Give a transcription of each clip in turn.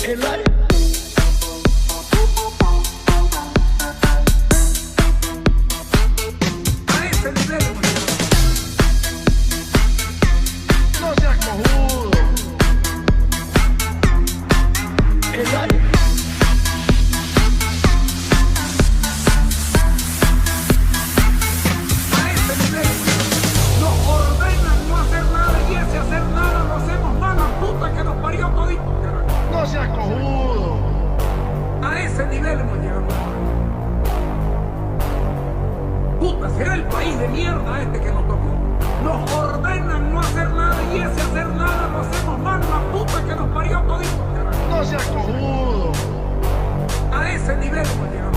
El aire. A ese nivel, no seas cojudo. El aire. A ese nivel. Nos ordenan no hacer nada y ese hacer nada lo hacemos mal, la puta que nos parió todito. No seas cojudo. A ese nivel hemos llegado. Puta, será el país de mierda este que nos tocó. Nos ordenan no hacer nada y ese hacer nada lo hacemos mal, la puta que nos parió todito. No seas cojudo. A ese nivel hemos llegado.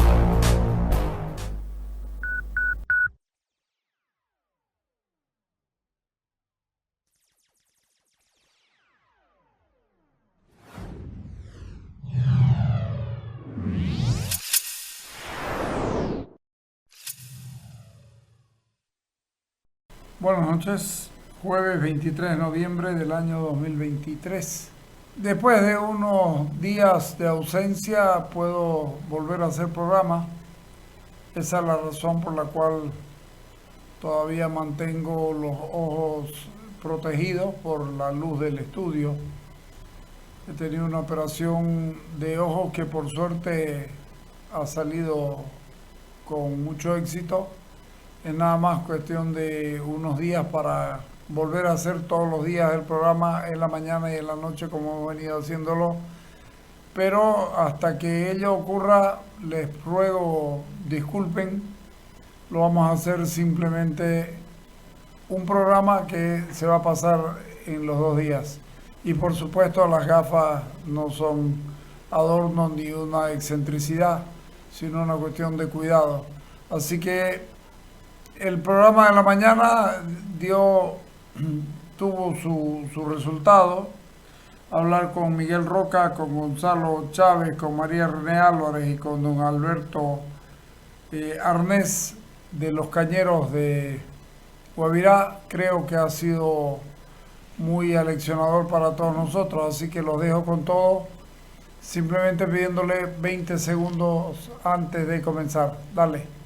Buenas noches, jueves 23 de noviembre del año 2023. Después de unos días de ausencia puedo volver a hacer programa. Esa es la razón por la cual todavía mantengo los ojos protegidos por la luz del estudio. He tenido una operación de ojos que por suerte ha salido con mucho éxito. Es nada más cuestión de unos días para volver a hacer todos los días el programa en la mañana y en la noche como hemos venido haciéndolo. Pero hasta que ello ocurra, les ruego disculpen. Lo vamos a hacer simplemente un programa que se va a pasar en los 2 días. Y por supuesto las gafas no son adorno ni una excentricidad, sino una cuestión de cuidado. Así que el programa de la mañana tuvo su resultado. Hablar con Miguel Roca, con Gonzalo Chávez, con María René Álvarez y con don Alberto Arnés de los Cañeros de Guavirá, creo que ha sido muy aleccionador para todos nosotros, así que los dejo con todo, simplemente pidiéndole 20 segundos antes de comenzar. Dale.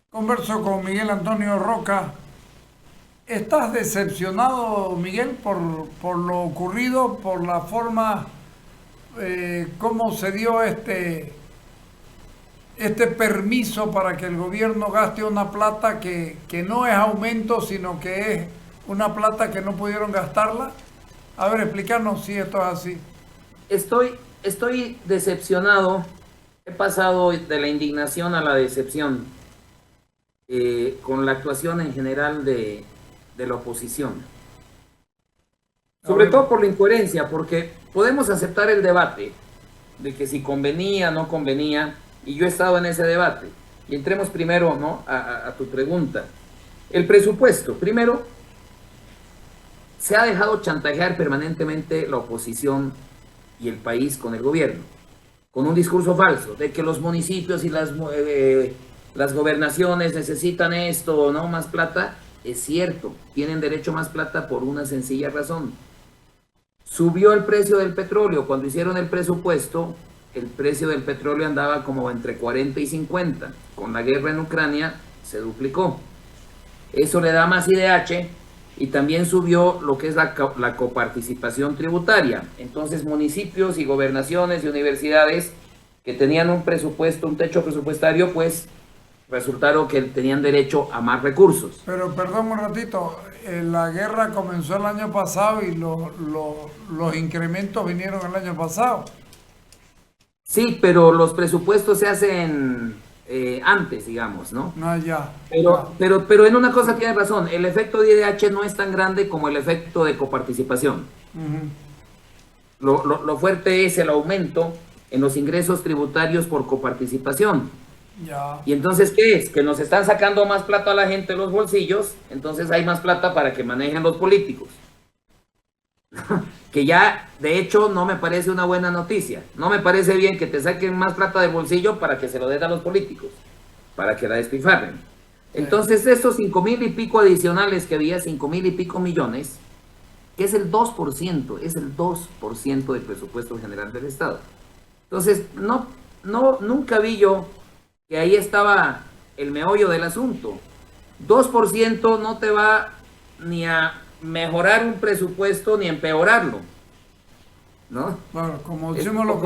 Converso con Miguel Antonio Roca. ¿Estás decepcionado, Miguel, por lo ocurrido, por la forma, cómo se dio este permiso para que el gobierno gaste una plata que no es aumento, sino que es una plata que no pudieron gastarla? A ver, explícanos si esto es así. Estoy decepcionado. He pasado de la indignación a la decepción con la actuación en general de la oposición. Sobre todo por la incoherencia, porque podemos aceptar el debate de que si convenía o no convenía, y yo he estado en ese debate. Y entremos primero, ¿no?, a tu pregunta. El presupuesto. Primero, se ha dejado chantajear permanentemente la oposición y el país con el gobierno, con un discurso falso de que los municipios y las gobernaciones necesitan esto o no, más plata. Es cierto, tienen derecho a más plata por una sencilla razón. Subió el precio del petróleo. Cuando hicieron el presupuesto, el precio del petróleo andaba como entre 40 y 50. Con la guerra en Ucrania se duplicó. Eso le da más IDH y también subió lo que es la coparticipación tributaria. Entonces municipios y gobernaciones y universidades que tenían un presupuesto, un techo presupuestario, pues resultaron que tenían derecho a más recursos. Pero perdón un ratito, la guerra comenzó el año pasado y los incrementos vinieron el año pasado. Sí, pero los presupuestos se hacen antes, digamos, ¿no? No, ya. Pero en una cosa tiene razón, el efecto de IDH no es tan grande como el efecto de coparticipación. Lo fuerte es el aumento en los ingresos tributarios por coparticipación. Ya. Y entonces, ¿qué es? Que nos están sacando más plata a la gente de los bolsillos, entonces hay más plata para que manejen los políticos. Que ya, de hecho, no me parece una buena noticia. No me parece bien que te saquen más plata del bolsillo para que se lo den a los políticos, para que la despilfarren. Entonces, esos 5,000 y pico adicionales que había, 5,000 y pico millones, que es el 2%, es el 2% del presupuesto general del Estado. Entonces, nunca vi yo que ahí estaba el meollo del asunto. 2% no te va ni a mejorar un presupuesto ni a empeorarlo, ¿no? Bueno, como decimos los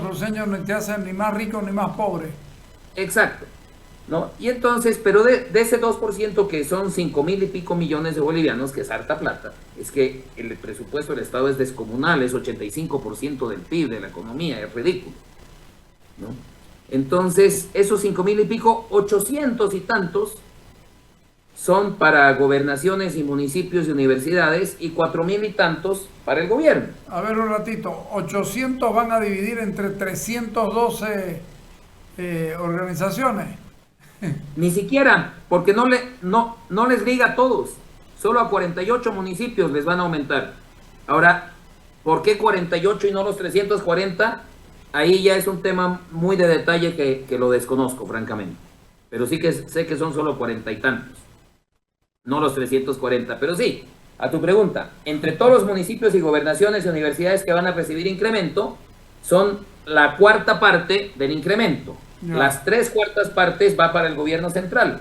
cruceños, no te hacen ni más rico ni más pobre. Exacto, ¿no? Y entonces, pero de ese 2% que son 5,000 y pico millones de bolivianos, que es harta plata, es que el presupuesto del Estado es descomunal, es 85% del PIB, de la economía, es ridículo, ¿no? Entonces, esos 5,000 y pico, 800 y tantos, son para gobernaciones y municipios y universidades, y 4,000 y tantos para el gobierno. A ver un ratito, 800 van a dividir entre 312 organizaciones. Ni siquiera, porque no les liga a todos, solo a 48 municipios les van a aumentar. Ahora, ¿por qué 48 y no los 340? Ahí ya es un tema muy de detalle que lo desconozco, francamente. Pero sí que sé que son solo 40 y tantos, no los 340. Pero sí, a tu pregunta, entre todos los municipios y gobernaciones y universidades que van a recibir incremento, son la cuarta parte del incremento. No. Las 3/4 partes va para el gobierno central.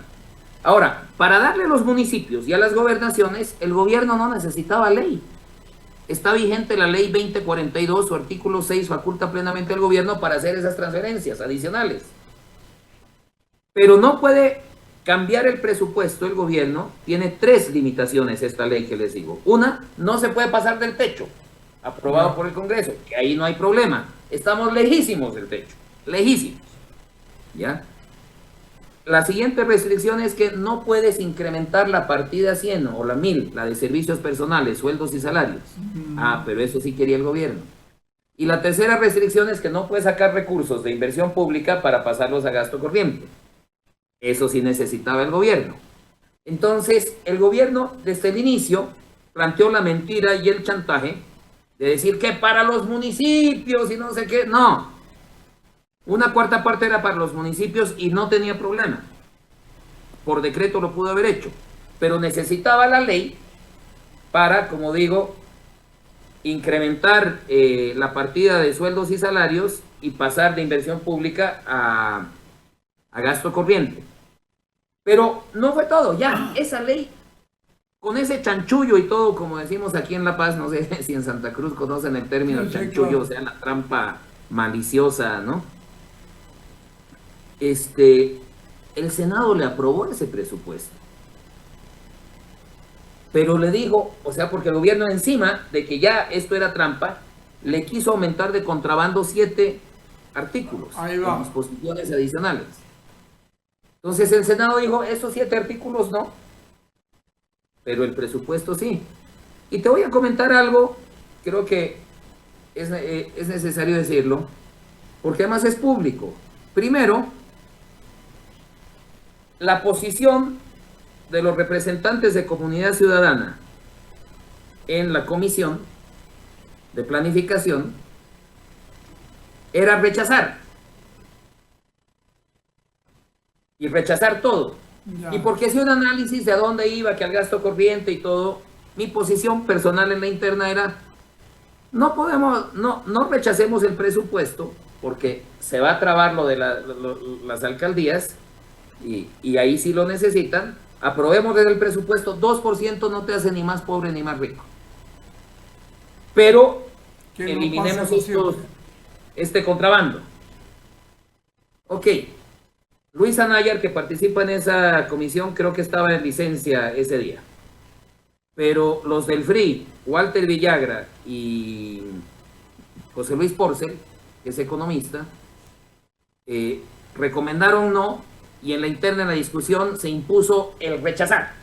Ahora, para darle a los municipios y a las gobernaciones, el gobierno no necesitaba ley. Está vigente la ley 2042, su artículo 6 faculta plenamente al gobierno para hacer esas transferencias adicionales. Pero no puede cambiar el presupuesto. El gobierno tiene 3 limitaciones, esta ley que les digo. Una, no se puede pasar del techo aprobado por el Congreso, que ahí no hay problema. Estamos lejísimos del techo, lejísimos. ¿Ya? La siguiente restricción es que no puedes incrementar la partida 100 o la 1000, la de servicios personales, sueldos y salarios. Pero eso sí quería el gobierno. Y la tercera restricción es que no puedes sacar recursos de inversión pública para pasarlos a gasto corriente. Eso sí necesitaba el gobierno. Entonces, el gobierno desde el inicio planteó la mentira y el chantaje de decir que para los municipios y no sé qué. No. Una cuarta parte era para los municipios y no tenía problema. Por decreto lo pudo haber hecho. Pero necesitaba la ley para, como digo, incrementar la partida de sueldos y salarios y pasar de inversión pública a gasto corriente. Pero no fue todo. Ya, esa ley, con ese chanchullo y todo, como decimos aquí en La Paz, no sé si en Santa Cruz conocen el término chanchullo, o sea, la trampa maliciosa, ¿no? El Senado le aprobó ese presupuesto. Pero le digo, o sea, porque el gobierno encima de que ya esto era trampa, le quiso aumentar de contrabando 7 artículos, con disposiciones adicionales. Entonces el Senado dijo, esos 7 artículos no, pero el presupuesto sí. Y te voy a comentar algo, creo que es necesario decirlo, porque además es público. Primero, la posición de los representantes de Comunidad Ciudadana en la Comisión de Planificación era rechazar. Y rechazar todo. Ya. Y porque hacía un análisis de a dónde iba, que al gasto corriente y todo, mi posición personal en la interna era, no rechacemos el presupuesto, porque se va a trabar lo de las alcaldías, y ahí sí lo necesitan. Aprobemos desde el presupuesto, 2% no te hace ni más pobre ni más rico. Pero eliminemos este contrabando. Ok. Luis Anayar, que participa en esa comisión, creo que estaba en licencia ese día. Pero los del FRI, Walter Villagra y José Luis Porcel, que es economista, recomendaron no, y en la interna, en la discusión, se impuso el rechazar.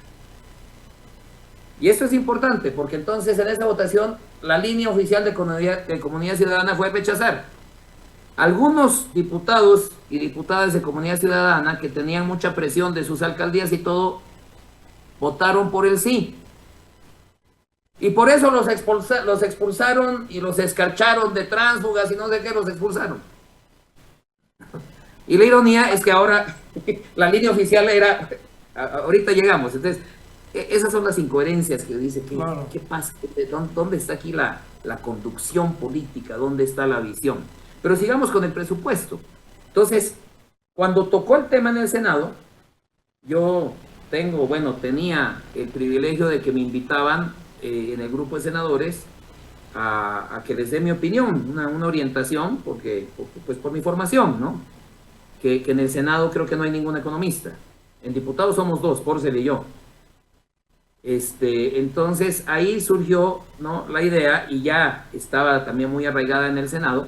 Y esto es importante, porque entonces en esa votación la línea oficial de Comunidad Ciudadana fue rechazar. Algunos diputados y diputadas de Comunidad Ciudadana que tenían mucha presión de sus alcaldías y todo, votaron por el sí. Y por eso los expulsaron y los escarcharon de tránsfugas y no sé qué, los expulsaron. Y la ironía es que ahora la línea oficial era, ahorita llegamos, entonces, esas son las incoherencias que dice, Claro. ¿qué pasa? ¿Dónde está aquí la conducción política? ¿Dónde está la visión? Pero sigamos con el presupuesto. Entonces, cuando tocó el tema en el Senado, yo tenía el privilegio de que me invitaban en el grupo de senadores a que les dé mi opinión, una orientación, porque pues por mi formación, ¿no? Que en el Senado creo que no hay ningún economista. En diputados somos dos, Porcel y yo. Entonces ahí surgió, ¿no?, la idea, y ya estaba también muy arraigada en el Senado,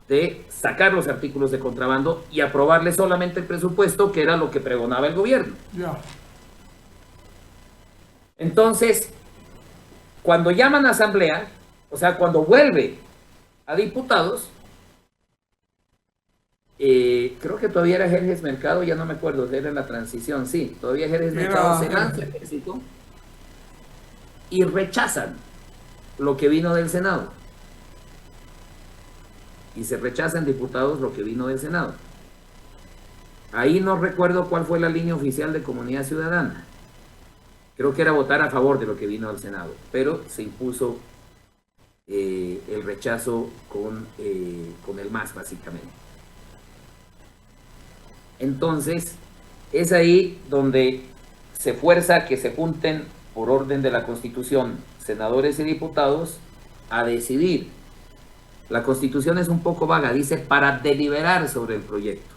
de sacar los artículos de contrabando y aprobarle solamente el presupuesto, que era lo que pregonaba el gobierno. Ya. Entonces, cuando llaman a asamblea, o sea, cuando vuelve a diputados, creo que todavía era Jerjes Mercado, ya no me acuerdo, era en la transición, sí, todavía Jerjes Mercado se lanza el ejército y rechazan lo que vino del Senado. Y se rechazan diputados lo que vino del Senado. Ahí no recuerdo cuál fue la línea oficial de Comunidad Ciudadana. Creo que era votar a favor de lo que vino del Senado, pero se impuso el rechazo con el MAS, básicamente. Entonces, es ahí donde se fuerza que se junten, por orden de la Constitución, senadores y diputados a decidir. La Constitución es un poco vaga, dice para deliberar sobre el proyecto.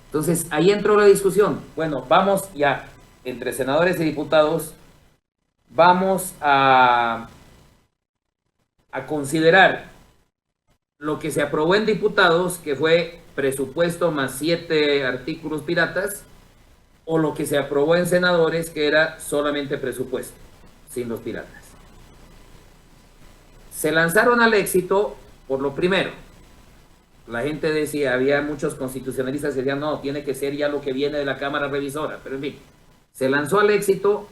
Entonces, ahí entró la discusión. Bueno, vamos ya, entre senadores y diputados, vamos a considerar lo que se aprobó en diputados, que fue presupuesto más 7 artículos piratas, o lo que se aprobó en senadores, que era solamente presupuesto, sin los piratas. Se lanzaron al éxito por lo primero. La gente decía, había muchos constitucionalistas que decían, no, tiene que ser ya lo que viene de la Cámara Revisora, pero en fin, se lanzó al éxito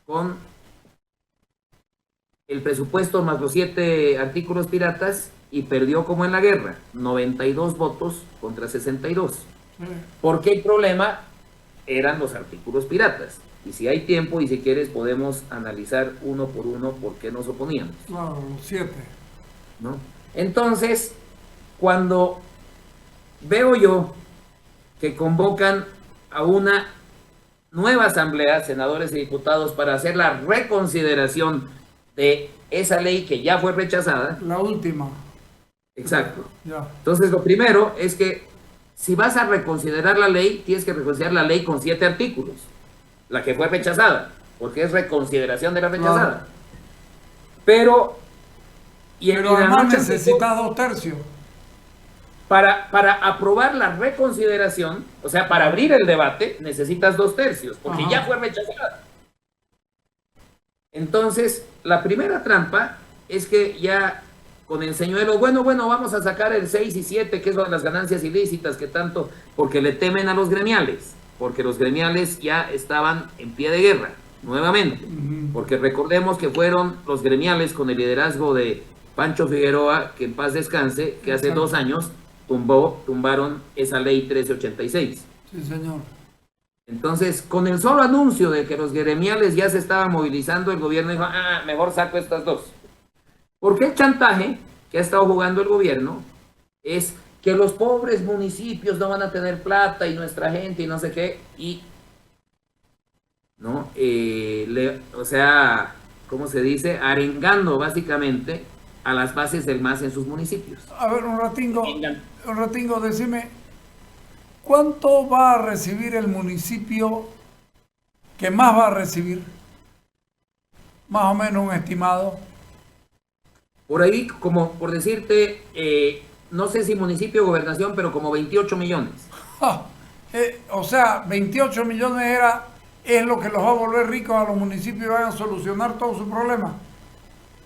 con el presupuesto más los 7 artículos piratas y perdió como en la guerra, 92 votos contra 62. ¿Por qué el problema? Eran los artículos piratas. Y si hay tiempo y si quieres podemos analizar uno por uno por qué nos oponíamos. Claro, los 7. ¿No? Entonces, cuando veo yo que convocan a una nueva asamblea, senadores y diputados, para hacer la reconsideración de esa ley que ya fue rechazada. La última. Exacto. Ya. Entonces, lo primero es que si vas a reconsiderar la ley, tienes que reconsiderar la ley con 7 artículos, la que fue rechazada, porque es reconsideración de la rechazada. Claro. Pero además necesitas 2 tercios. Para aprobar la reconsideración, o sea, para abrir el debate, necesitas 2 tercios, porque ya fue rechazada. Entonces, la primera trampa es que ya con el señuelo, bueno, vamos a sacar el 6 y 7, que son las ganancias ilícitas, que tanto, porque le temen a los gremiales, porque los gremiales ya estaban en pie de guerra, nuevamente, porque recordemos que fueron los gremiales con el liderazgo de Pancho Figueroa, que en paz descanse, que hace 2 años tumbaron esa ley 1386. Sí, señor. Entonces, con el solo anuncio de que los gremiales ya se estaban movilizando, el gobierno dijo, mejor saco estas 2. Porque el chantaje que ha estado jugando el gobierno es que los pobres municipios no van a tener plata y nuestra gente y no sé qué, y ¿no? O sea, ¿cómo se dice? Arengando básicamente a las bases del MAS en sus municipios. A ver, un ratingo, decime, ¿cuánto va a recibir el municipio que más va a recibir? Más o menos un estimado. Por ahí, como por decirte, no sé si municipio o gobernación, pero como 28 millones. O sea, 28 millones es lo que los va a volver ricos a los municipios y van a solucionar todos sus problemas.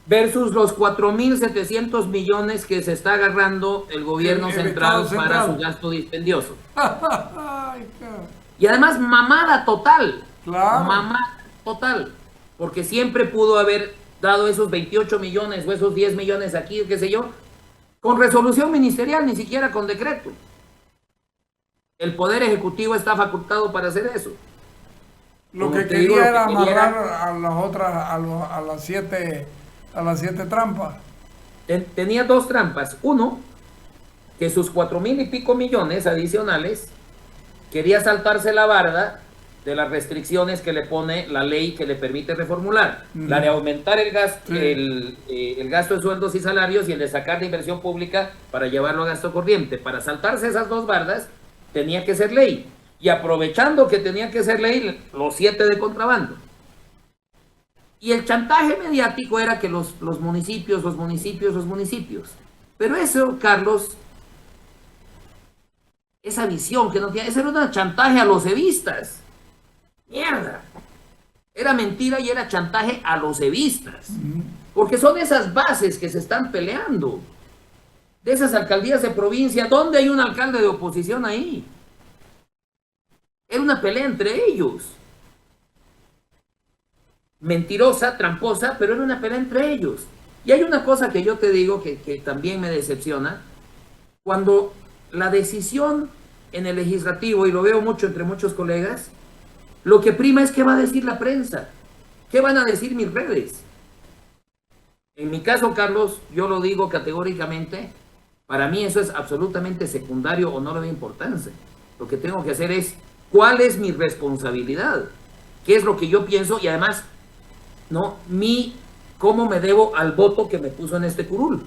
versus los 4.700 millones que se está agarrando el gobierno central para su gasto dispendioso. Y además mamada total. Claro. Mamada total. Porque siempre pudo haber dado esos 28 millones o esos 10 millones aquí, qué sé yo, con resolución ministerial, ni siquiera con decreto. El Poder Ejecutivo está facultado para hacer eso. Lo que quería era amarrar a las otras, a las siete trampas. Tenía dos trampas. Uno, que sus 4.000 y pico millones adicionales quería saltarse la barda de las restricciones que le pone la ley que le permite reformular. La de aumentar el gasto, el gasto de sueldos y salarios y el de sacar de inversión pública para llevarlo a gasto corriente. Para saltarse esas dos bardas tenía que ser ley. Y aprovechando que tenía que ser ley, los 7 de contrabando. Y el chantaje mediático era que los municipios. Pero eso, Carlos, esa visión que no tenía, ese era un chantaje a los evistas. Mierda. Era mentira y era chantaje a los evistas. Porque son esas bases que se están peleando. De esas alcaldías de provincia, ¿dónde hay un alcalde de oposición ahí? Era una pelea entre ellos. Mentirosa, tramposa, pero era una pelea entre ellos. Y hay una cosa que yo te digo que también me decepciona. Cuando la decisión en el legislativo, y lo veo mucho entre muchos colegas, lo que prima es qué va a decir la prensa, qué van a decir mis redes. En mi caso, Carlos, yo lo digo categóricamente, para mí eso es absolutamente secundario o no le da importancia. Lo que tengo que hacer es, ¿cuál es mi responsabilidad? ¿Qué es lo que yo pienso? Y además, ¿no? ¿Cómo me debo al voto que me puso en este curul?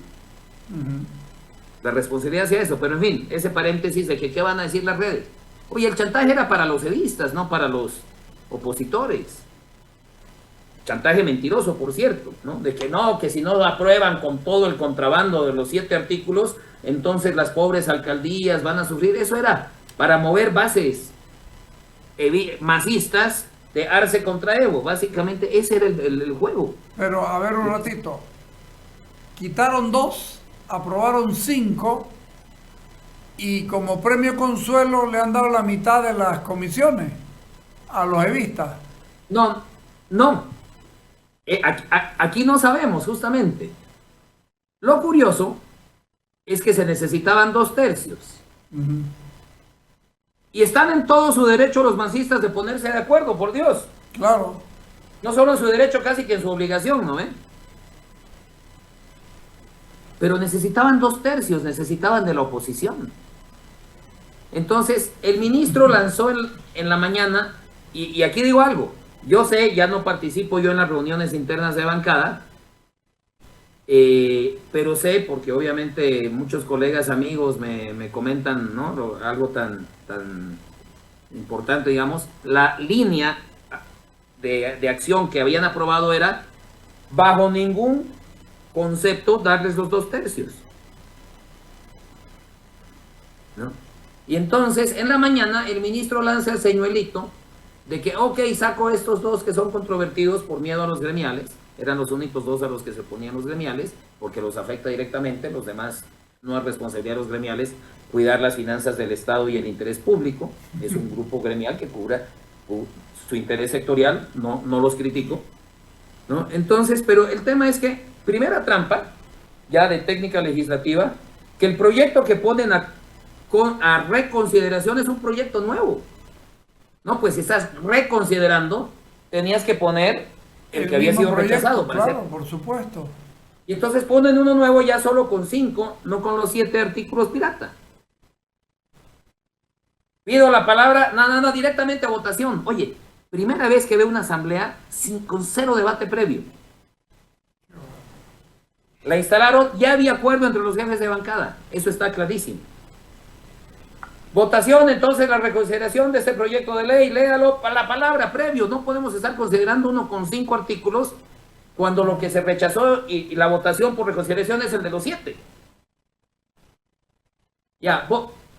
La responsabilidad hacia eso, pero en fin, ese paréntesis de que qué van a decir las redes. Oye, el chantaje era para los edistas, no para los opositores. Chantaje mentiroso, por cierto, ¿no? De que no, que si no aprueban con todo el contrabando de los 7 artículos, entonces las pobres alcaldías van a sufrir. Eso era para mover bases masistas de Arce contra Evo. Básicamente ese era el juego. Pero a ver un ratito. Quitaron 2, aprobaron 5 y como premio consuelo le han dado la mitad de las comisiones a los evistas. No. Aquí no sabemos, justamente. Lo curioso es que se necesitaban 2/3. Y están en todo su derecho los masistas de ponerse de acuerdo, por Dios. Claro. No solo en su derecho, casi que en su obligación, ¿no? Pero necesitaban 2/3, necesitaban de la oposición. Entonces, el ministro lanzó en la mañana, y aquí digo algo, yo sé, ya no participo yo en las reuniones internas de bancada, pero sé, porque obviamente muchos colegas, amigos me comentan, ¿no? Algo tan importante, digamos, la línea de acción que habían aprobado era, bajo ningún concepto, darles los 2/3. ¿No? Y entonces, en la mañana, el ministro lanza el señuelito de que, ok, saco estos 2 que son controvertidos por miedo a los gremiales. Eran los únicos 2 a los que se oponían los gremiales, porque los afecta directamente. Los demás no es responsabilidad de los gremiales cuidar las finanzas del Estado y el interés público. Es un grupo gremial que cubra su interés sectorial, no los critico, ¿no? Entonces, pero el tema es que, primera trampa, ya de técnica legislativa, que el proyecto que ponen a reconsideración es un proyecto nuevo. No, pues si estás reconsiderando, tenías que poner el que había sido rechazado. Claro, por supuesto. Y entonces ponen uno nuevo ya solo con 5, no con los 7 artículos pirata. Pido la palabra, no, directamente a votación. Oye, primera vez que veo una asamblea con 0 debate previo. La instalaron, ya había acuerdo entre los jefes de bancada, eso está clarísimo. Votación, entonces, la reconsideración de este proyecto de ley, léalo para la palabra previo. No podemos estar considerando uno con 5 artículos cuando lo que se rechazó y la votación por reconsideración es el de los 7. Ya,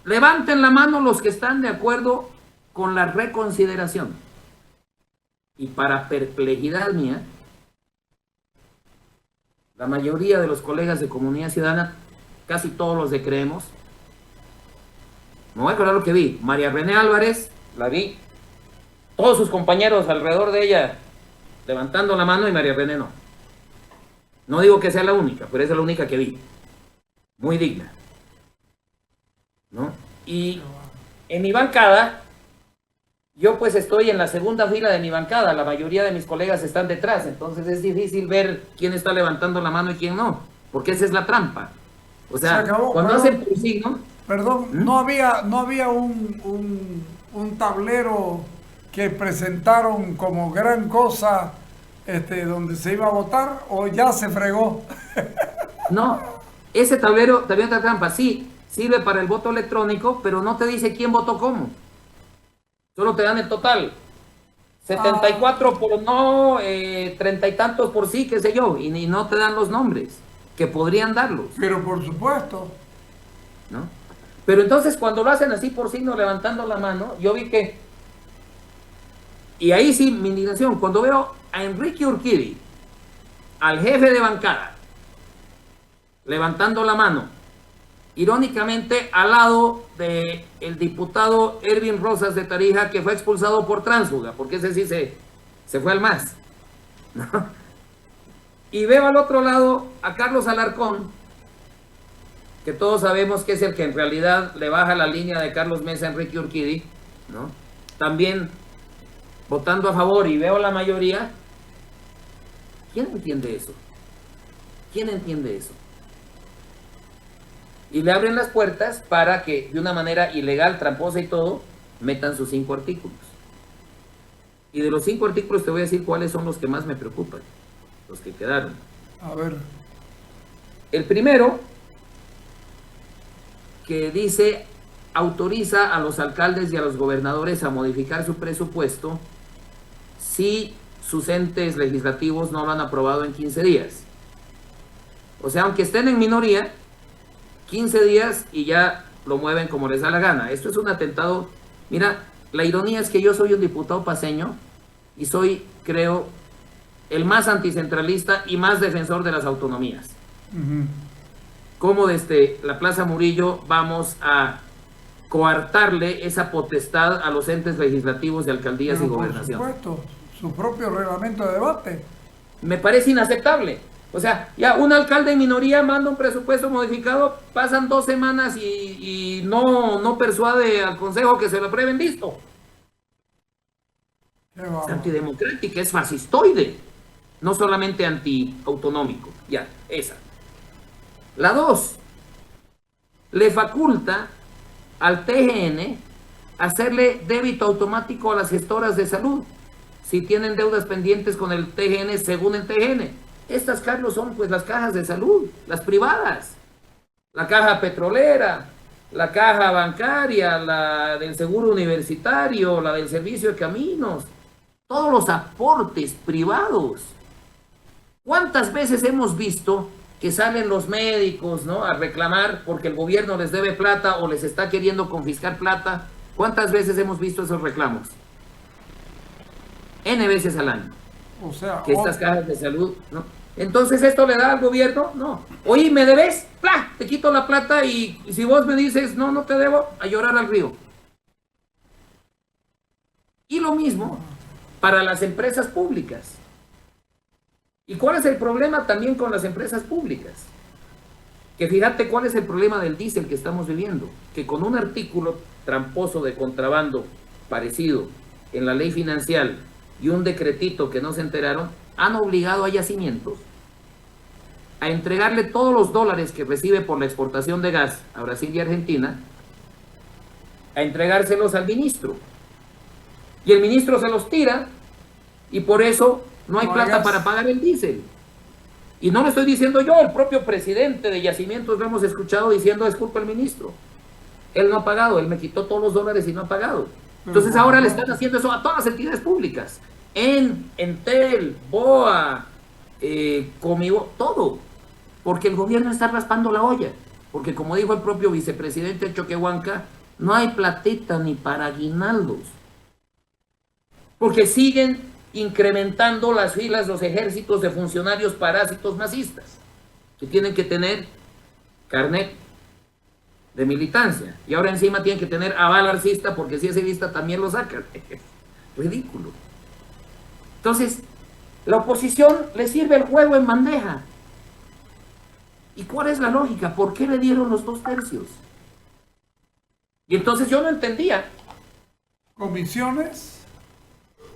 levanten la mano los que están de acuerdo con la reconsideración. Y para perplejidad mía, la mayoría de los colegas de Comunidad Ciudadana, casi todos los de Creemos, me voy a acordar lo que vi. María René Álvarez, la vi, todos sus compañeros alrededor de ella levantando la mano y María René no. No digo que sea la única, pero esa es la única que vi. Muy digna, ¿no? Y en mi bancada, yo pues estoy en la segunda fila de mi bancada, la mayoría de mis colegas están detrás, entonces es difícil ver quién está levantando la mano y quién no, porque esa es la trampa. O sea, acabó, cuando perdón, hacen por signo... Perdón, no había un tablero que presentaron como gran cosa donde se iba a votar, o ya se fregó. No, ese tablero, también otra trampa, sí, sirve para el voto electrónico, pero no te dice quién votó cómo. Solo te dan el total. 74 por no, 30 y tantos por sí, qué sé yo, y no te dan los nombres, que podrían darlos. Pero por supuesto. ¿No? Pero entonces cuando lo hacen así por signo, levantando la mano, yo vi que, y ahí sí mi indignación, cuando veo a Enrique Urquidi, al jefe de bancada, levantando la mano, irónicamente al lado de el diputado Erwin Rosas de Tarija, que fue expulsado por tránsfuga, porque ese sí se fue al MAS, ¿no? Y veo al otro lado a Carlos Alarcón, que todos sabemos que es el que en realidad le baja la línea de Carlos Mesa a Enrique Urquidi, ¿no? También votando a favor, y veo la mayoría. ¿Quién entiende eso? ¿Quién entiende eso? Y le abren las puertas para que de una manera ilegal, tramposa y todo, metan sus 5 artículos. Y de los 5 artículos te voy a decir cuáles son los que más me preocupan, los que quedaron. A ver. El primero, que dice, autoriza a los alcaldes y a los gobernadores a modificar su presupuesto si sus entes legislativos no lo han aprobado en 15 días. O sea, aunque estén en minoría, 15 días y ya lo mueven como les da la gana. Esto es un atentado. Mira, la ironía es que yo soy un diputado paceño y soy, creo, el más anticentralista y más defensor de las autonomías. Como desde la Plaza Murillo vamos a coartarle esa potestad a los entes legislativos de alcaldías y gobernación. Por supuesto, su propio reglamento de debate. Me parece inaceptable. O sea, ya un alcalde en minoría manda un presupuesto modificado, pasan 2 semanas y no persuade al Consejo que se lo aprueben, listo. Es antidemocrática, es fascistoide, no solamente antiautonómico. Ya, esa. La 2, le faculta al TGN hacerle débito automático a las gestoras de salud si tienen deudas pendientes con el TGN según el TGN. Estas, Carlos, son pues las cajas de salud, las privadas. La caja petrolera, la caja bancaria, la del seguro universitario, la del servicio de caminos, todos los aportes privados. ¿Cuántas veces hemos visto que salen los médicos, ¿no?, a reclamar porque el gobierno les debe plata o les está queriendo confiscar plata? ¿Cuántas veces hemos visto esos reclamos? N veces al año. O sea, que estas cajas de salud, ¿no? Entonces, ¿esto le da al gobierno? No. Oye, ¿me debes? ¡Plah! Te quito la plata y si vos me dices, no, no te debo, a llorar al río. Y lo mismo para las empresas públicas. ¿Y cuál es el problema también con las empresas públicas? Que fíjate cuál es el problema del diésel que estamos viviendo. Que con un artículo tramposo de contrabando parecido en la ley financiera y un decretito que no se enteraron, han obligado a Yacimientos a entregarle todos los dólares que recibe por la exportación de gas a Brasil y Argentina, a entregárselos al ministro. Y el ministro se los tira y por eso no hay plata para pagar el diésel. Y no lo estoy diciendo yo, el propio presidente de Yacimientos lo hemos escuchado diciendo, es culpa del ministro. Él no ha pagado, él me quitó todos los dólares y no ha pagado. Entonces ahora le están haciendo eso a todas las entidades públicas. Entel, BOA, Comibo, todo. Porque el gobierno está raspando la olla. Porque como dijo el propio vicepresidente Choquehuanca, no hay platita ni para aguinaldos. Porque siguen incrementando las filas, los ejércitos de funcionarios parásitos masistas. que tienen que tener carnet de militancia. Y ahora encima tienen que tener aval arcista, porque si es civista también lo sacan. Ridículo. Entonces, la oposición le sirve el juego en bandeja. ¿Y cuál es la lógica? ¿Por qué le dieron los 2/3? Y entonces yo no entendía. ¿Comisiones?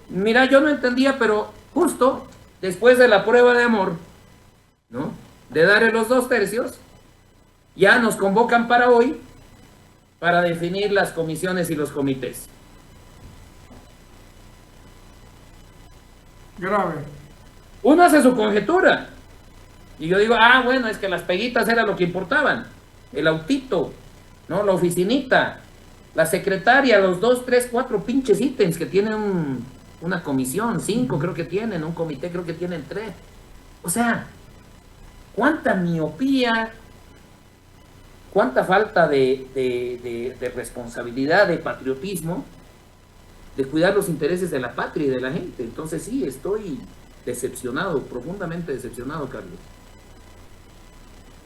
Mira, yo no entendía, pero justo después de la prueba de amor, ¿no?, de darle los 2/3, ya nos convocan para hoy para definir las comisiones y los comités. Grave. Uno hace su conjetura. Y yo digo, bueno, es que las peguitas era lo que importaban. El autito, ¿no?, la oficinita, la secretaria, los 2, 3, 4 pinches ítems que tienen una comisión, 5 creo que tienen, un comité creo que tienen 3. O sea, cuánta miopía, cuánta falta de responsabilidad, de patriotismo, de cuidar los intereses de la patria y de la gente. Entonces sí, estoy decepcionado, profundamente decepcionado, Carlos.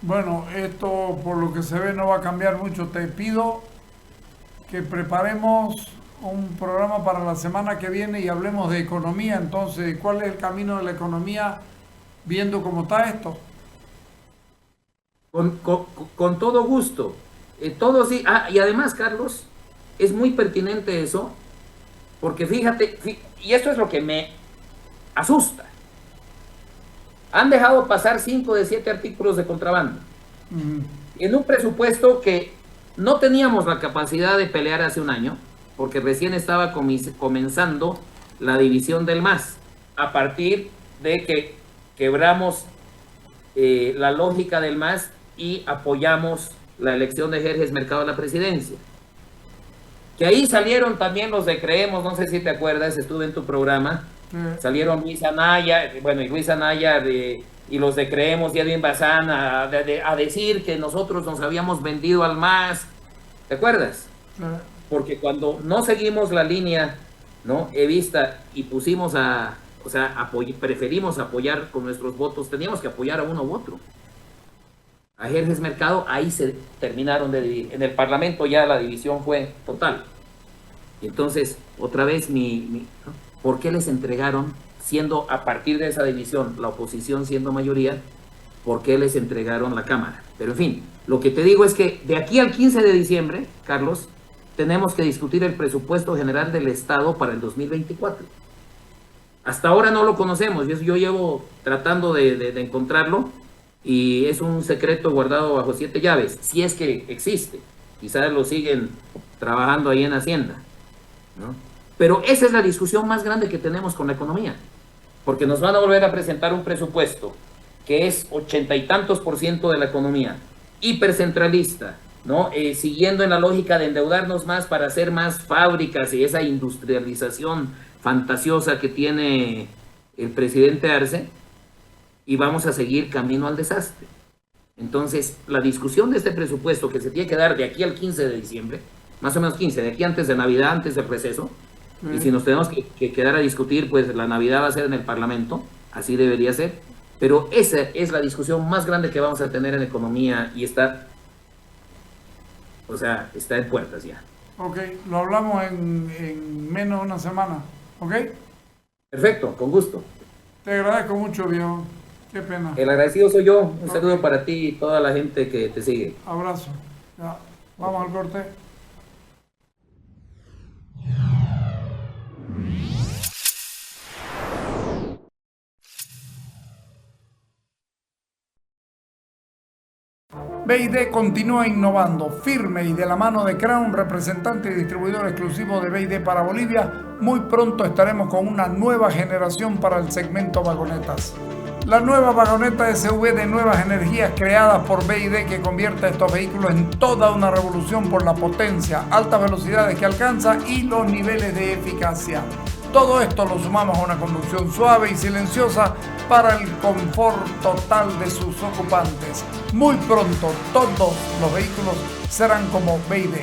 Bueno, esto por lo que se ve no va a cambiar mucho. Te pido que preparemos un programa para la semana que viene y hablemos de economía. Entonces, ¿cuál es el camino de la economía viendo cómo está esto? Con todo gusto. Todo sí. Y además, Carlos, es muy pertinente eso, porque fíjate, y esto es lo que me asusta. Han dejado pasar 5 de 7 artículos de contrabando. En un presupuesto que no teníamos la capacidad de pelear hace un año, porque recién estaba comenzando la división del MAS, a partir de que quebramos la lógica del MAS y apoyamos la elección de Jerjes Mercado a la presidencia. Que ahí salieron también los de Creemos, no sé si te acuerdas, estuve en tu programa. Salieron Luis Anaya, y Luis Anaya y los de Creemos y Edwin Bazán a decir que nosotros nos habíamos vendido al MAS. ¿Te acuerdas? Porque cuando no seguimos la línea, ¿no?, evista y pusimos preferimos apoyar con nuestros votos, teníamos que apoyar a uno u otro. A Jerjes Mercado, ahí se terminaron de dividir. En el Parlamento ya la división fue total. Y entonces, otra vez, ¿no?, ¿por qué les entregaron, siendo a partir de esa división, la oposición siendo mayoría, por qué les entregaron la Cámara? Pero en fin, lo que te digo es que de aquí al 15 de diciembre, Carlos, tenemos que discutir el presupuesto general del Estado para el 2024. Hasta ahora no lo conocemos, yo llevo tratando de encontrarlo, y es un secreto guardado bajo 7 llaves, si es que existe. Quizás lo siguen trabajando ahí en Hacienda, ¿no? Pero esa es la discusión más grande que tenemos con la economía, porque nos van a volver a presentar un presupuesto que es 80 y tantos % de la economía, hipercentralista, ¿no? Siguiendo en la lógica de endeudarnos más para hacer más fábricas y esa industrialización fantasiosa que tiene el presidente Arce, y vamos a seguir camino al desastre. Entonces, la discusión de este presupuesto que se tiene que dar de aquí al 15 de diciembre, más o menos 15, de aquí antes de Navidad, antes del receso, y si nos tenemos que quedar a discutir, pues la Navidad va a ser en el Parlamento, así debería ser, pero esa es la discusión más grande que vamos a tener en economía y está en puertas ya. Ok, lo hablamos en menos de una semana, ¿ok? Perfecto, con gusto. Te agradezco mucho, viejo. Qué pena. El agradecido soy yo. Un saludo para ti y toda la gente que te sigue. Abrazo. Ya, vamos al corte. BID continúa innovando, firme y de la mano de Crown, representante y distribuidor exclusivo de BID para Bolivia. Muy pronto estaremos con una nueva generación para el segmento vagonetas. La nueva vagoneta SUV de nuevas energías creadas por BID, que convierte a estos vehículos en toda una revolución por la potencia, altas velocidades que alcanza y los niveles de eficacia. Todo esto lo sumamos a una conducción suave y silenciosa para el confort total de sus ocupantes. Muy pronto todos los vehículos serán como BID.